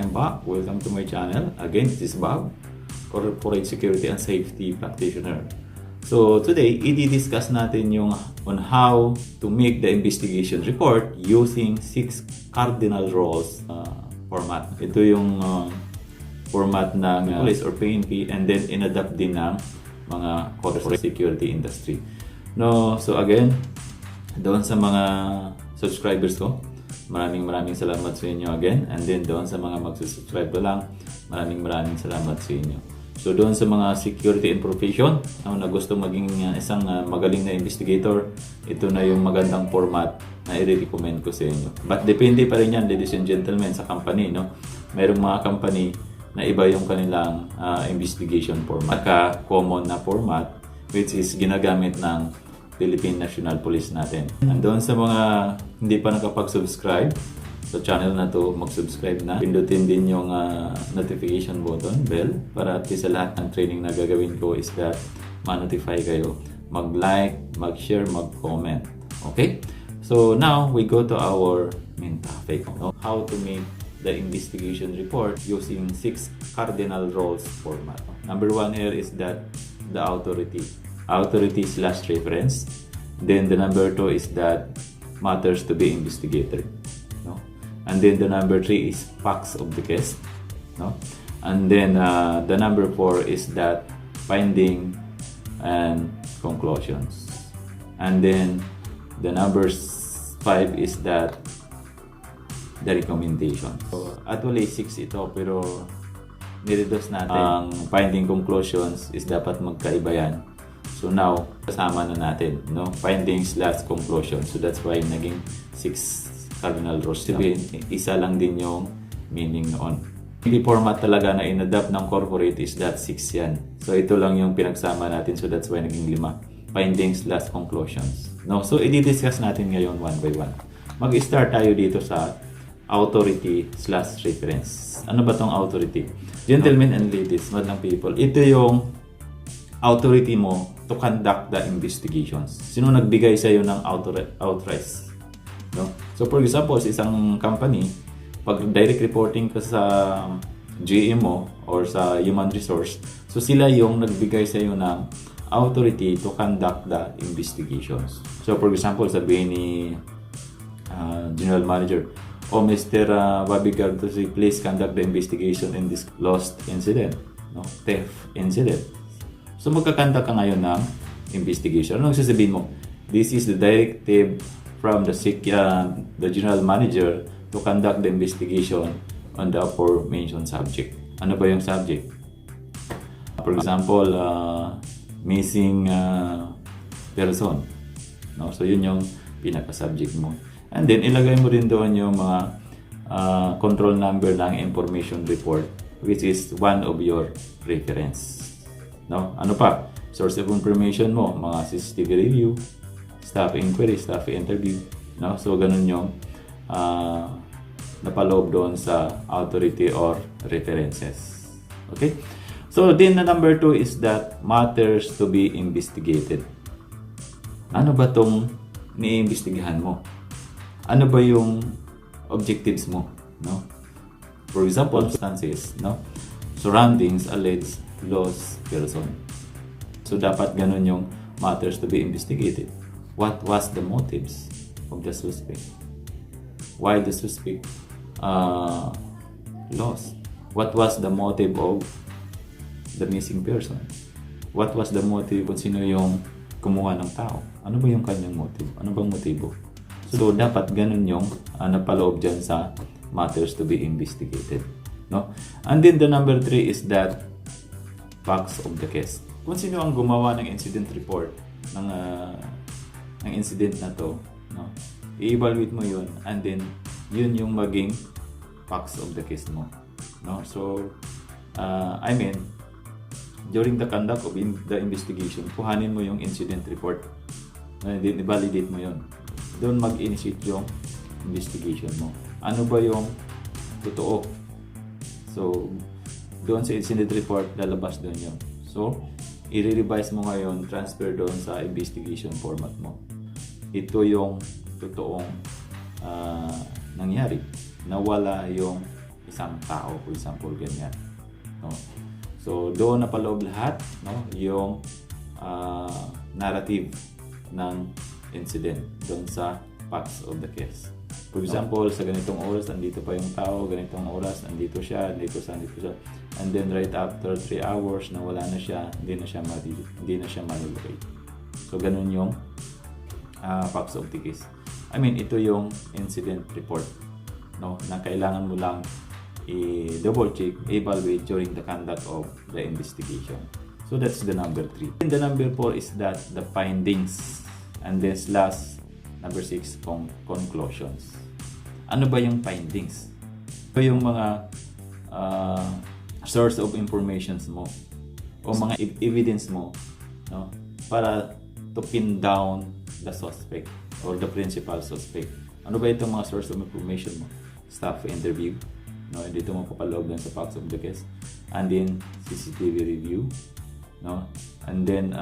I'm back. Welcome to my channel. Again, this is Bob, Corporate Security and Safety Practitioner. So today, i-discuss natin yung on how to make the investigation report using 6 cardinal rules format. Ito yung format ng police or PNP and then inadapt din ng mga corporate security industry. No, so again, doon sa mga subscribers ko, maraming salamat sa inyo again. And then doon sa mga magsusubscribe pa lang, maraming salamat sa inyo. So doon sa mga security and profession na gusto maging isang magaling na investigator, ito na yung magandang format na i-recommend ko sa inyo. But depende pa rin yan, ladies and gentlemen, sa company. No? Mayroong mga company na iba yung kanilang investigation format. Common na format which is ginagamit ng Philippine National Police natin. And doon sa mga hindi pa nakapag-subscribe sa channel na to, mag-subscribe na. Pindutin din yung notification button, bell, para at least sa lahat ng training na gagawin ko is that ma-notify kayo. Mag-like, mag-share, mag-comment. Okay? So now, we go to our main topic. How to make the investigation report using 6 cardinal rules format. Number 1 here is that the authority/reference. Then the number 2 is that matters to be investigated. No? And then the number 3 is facts of the case. No? And then the number 4 is that finding and conclusions. And then the number 5 is that the recommendation. So actually 6 ito pero nireduce natin. Ang finding conclusions is dapat magkaiba yan. So now, kasama na natin, no? Findings/conclusion. So that's why naging 6 cardinal rules. Sabihin, isa lang din yung meaning noon. Hindi format talaga na in-adapt ng corporate is that 6 yan. So ito lang yung pinagsama natin. So that's why naging 5. Findings/conclusions. No? So i-discuss natin ngayon one by one. Mag-start tayo dito sa authority/reference. Ano ba tong authority? Gentlemen and ladies, madlang people, ito yung authority mo to conduct the investigations. Sino nagbigay sa iyo ng authorized? No? So for example, sa isang company, pag direct reporting ka sa GM mo or sa human resource, so sila yung nagbigay sa iyo ng authority to conduct the investigations. So for example, sabihin ni General Manager, "Oh, Mr. Bobby Gardosi, please conduct the investigation in this lost incident, no? Theft incident." So magkakanta ka ngayon ng investigation. Anong sasabihin mo? This is the directive from the General Manager to conduct the investigation on the aforementioned subject. Ano ba yung subject? For example, missing person. No? So yun yung pinaka-subject mo. And then ilagay mo rin doon yung mga control number ng information report which is one of your reference. No? Ano pa? Source of information mo, mga CCTV review, staff inquiry, staff interview. No? So, ganun yung napaloob doon sa authority or references. Okay? So, then the number 2 is that matters to be investigated. Ano ba tong ni-investigahan mo? Ano ba yung objectives mo? No? For example, circumstances, no? Surroundings alleged lost person. So dapat ganun yung matters to be investigated. What was the motives of the suspect? Why the suspect lost? What was the motive of the missing person? What was the motive kung sino yung kumuha ng tao? Ano ba yung kanyang motive? Ano bang motibo? So dapat ganun yung napaloob dyan sa matters to be investigated. No? And then the number 3 is that facts of the case. Kung sino ang gumawa ng incident report ng incident na to, no? I-evaluate mo yun and then yun yung maging facts of the case mo. No? So, during the conduct of the investigation, kuhanin mo yung incident report. And then i-validate mo yun. Doon mag-initiate yung investigation mo. Ano ba yung totoo? So, doon sa incident report, lalabas doon yun. So, i-revise mo ngayon, transfer doon sa investigation format mo. Ito yung totoong nangyari. Nawala yung isang tao, for example, ganyan. No? So, doon napaloob lahat, no, yung narrative ng incident doon sa facts of the case. For example, sa ganitong oras, andito pa yung tao, ganitong oras, andito siya. And then right after 3 hours na wala na siya, hindi na siya malulocate. So, ganun yung facts of the case. I mean, ito yung incident report, no, na kailangan mo lang i-double check, evaluate during the conduct of the investigation. So that's the number 3. And the number 4 is that the findings, and then last number 6 conclusions. Ano ba yung findings? Ito yung mga source of informations mo o mga evidence mo, no, para to pin down the suspect or the principal suspect. Ano ba itong mga source of information mo? Staff interview, no, dito mo papaloob din sa facts of the case, and then CCTV review, no, and then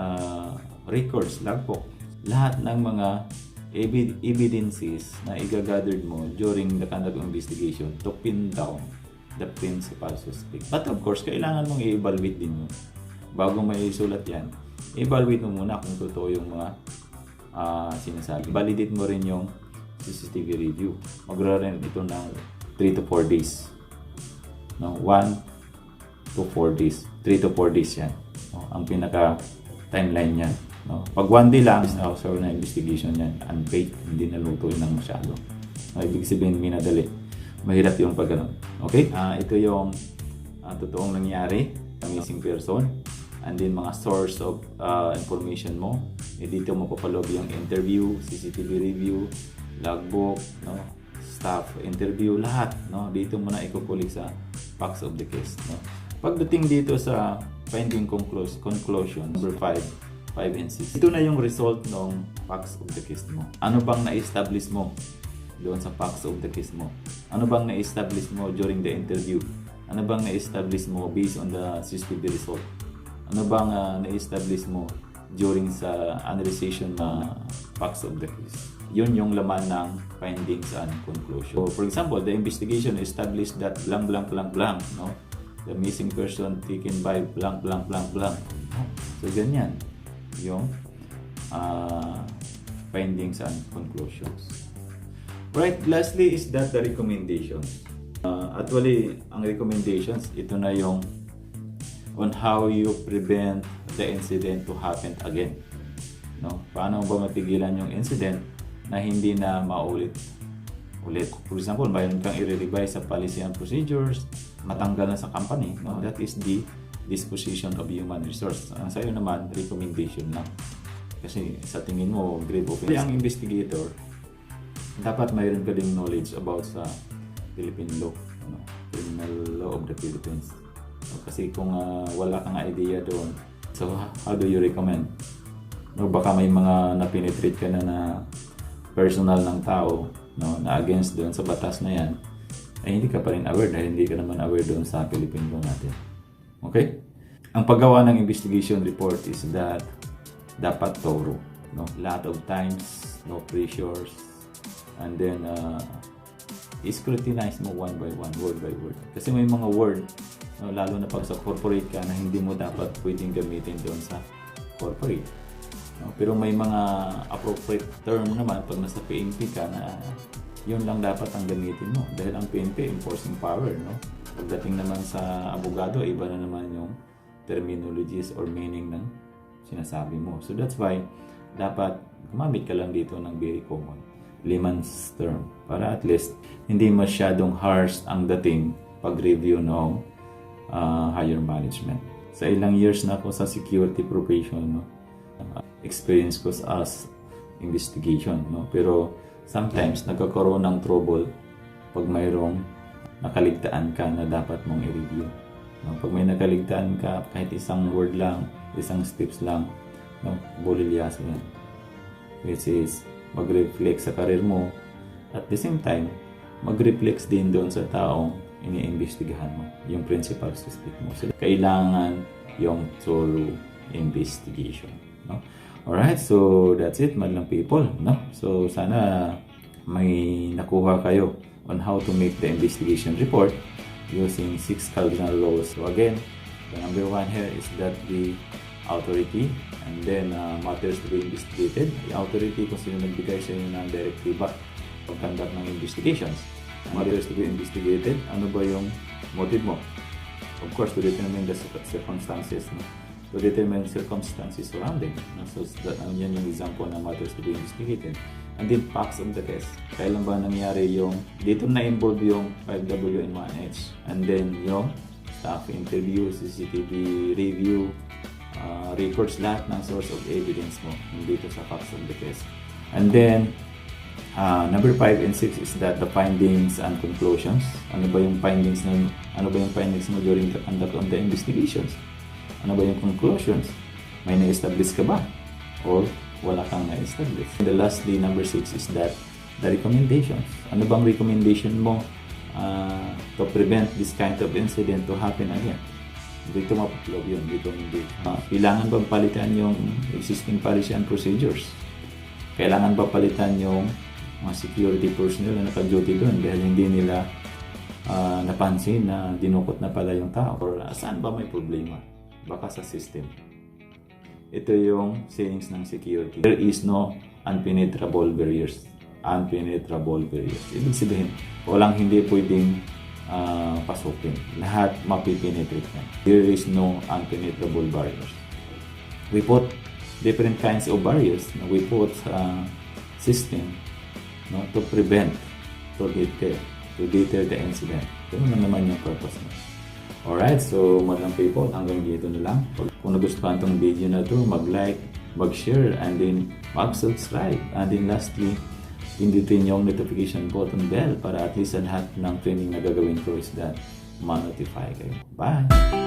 records, logbook, lahat ng mga evidences na i-gathered mo during the conduct of investigation to pin down the principal suspect. But of course, kailangan mong i-evaluate din yun. Bago may isulat yan, i-evaluate mo muna kung totoo yung mga sinasabi. Validate mo rin yung CCTV review. Magra-rin ito ng 3 to 4 days. No? 1 to 4 days. 3 to 4 days yan. No? Ang pinaka-timeline yan. No? Pag 1 day lang, so na investigation yan, unpaid, hindi naluto ng masyado. No? Ibig sabihin, minadali. Mahirap yung pag ganun. Okay? Ito yung totoong nangyari, missing person, and then mga source of information mo. Dito mo papaloob yung interview, CCTV review, logbook, no, staff interview, lahat, no, dito mo na ikukulik sa facts of the case, no. Pagdating dito sa finding conclusion number 5 and 6, ito na yung result ng facts of the case mo. Ano bang na-establish mo doon sa facts of the case mo? Ano bang na-establish mo during the interview? Ano bang na-establish mo based on the CCTV result? Ano bang na-establish mo during sa analyzation na facts of the case? Yun yung laman ng findings and conclusion. So, for example, the investigation established that blank, blank, blank, blank, no? The missing person taken by blank, blank, blank, blank. So, ganyan yung findings and conclusions. Right, lastly is that the recommendations. Actually, ang recommendations, ito na yung on how you prevent the incident to happen again. No? Paano ba mapigilan yung incident na hindi na maulit ulit? For example, mayroon kang i-revise sa policy and procedures, matanggal na sa company. No? That is the disposition of human resource. Ang sa'yo naman, recommendation lang. Kasi sa tingin mo, grave offense. Ang investigator, dapat mayroon ka ding knowledge about sa Philippine law, no? Criminal law of the Philippines. So, kasi kung wala kang idea doon, so how do you recommend? No, baka may mga na-penetrate ka na personal ng tao, no, na against doon sa batas na yan, ay hindi ka pa rin aware dahil hindi ka naman aware doon sa Philippine law natin. Okay? Ang paggawa ng investigation report is that dapat thorough, no? Lot of times, no pressures, and then scrutinize mo one by one, word by word. Kasi may mga word, no, lalo na pag sa corporate ka, na hindi mo dapat pwedeng gamitin doon sa corporate. No? Pero may mga appropriate term naman pag nasa PNP ka na yun lang dapat ang gamitin mo. Dahil ang PNP, enforcing power, no? Pagdating naman sa abogado, iba na naman yung terminologies or meaning ng sinasabi mo. So that's why, dapat gumamit ka lang dito ng very common layman's term para at least hindi masyadong harsh ang dating pag-review ng higher management. Sa ilang years na ako sa security profession, no, experience ko as investigation, no, pero sometimes nagkakaroon ng trouble pag mayroong nakaligtaan ka na dapat mong i-review. No, pag may nakaligtaan ka, kahit isang word lang, isang steps lang, no, bolilyaso yan. Which is mag-reflect sa career mo, at the same time, mag-reflect din doon sa taong iniimbestigahan mo, yung principal suspect mo. So, kailangan yung thorough investigation. No? Alright, so that's it, madlang people. No? So, sana may nakuha kayo on how to make the investigation report using 6 cardinal laws. So again, the number 1 here is that the authority, and then matters to be investigated. The authority kung sino nagbigay sa inyo ng direktiba pag-conduct ng investigations. Matters to be investigated, ano ba yung motive mo? Of course, to determine the circumstances, no? To determine circumstances surrounding. No? So, yan yung example na matters to be investigated. And then, facts of the case. Kailan ba nangyari yung, dito na involve yung 5W and 1H. And then, yung staff interview, CCTV review, records lahat ng source of evidence mo dito sa facts of the case. And then, number 5 and 6 is that the findings and conclusions. Ano ba yung findings mo during the conduct of the investigations? Ano ba yung conclusions? May na-establish ka ba? Or wala kang na-establish? And the lastly, number 6 is that the recommendations. Ano bang recommendation mo to prevent this kind of incident to happen again? Dito mapaplog yun, dito hindi. Kailangan bang palitan yung existing policy and procedures? Kailangan ba palitan yung mga security personnel na naka-duty doon dahil hindi nila napansin na dinukot na pala yung tao? Or saan ba may problema? Baka sa system. Ito yung sayings ng security. There is no unpenetrable barriers. Unpenetrable barriers. Ibig sabihin, walang hindi pwedeng pasukin. Lahat mapipenetrate na. There is no unpenetrable barriers. We put different kinds of barriers. We put system, no, to prevent, to deter the incident. Ganun na naman yung purpose mo. Alright, so madam people, hanggang dito na lang. Kung nagustuhan tong video na to, mag-like, mag-share, and then mag-subscribe. And then lastly, pindutin yung notification button bell para at least sa lahat ng training na gagawin ko is that ma-notify kayo. Bye!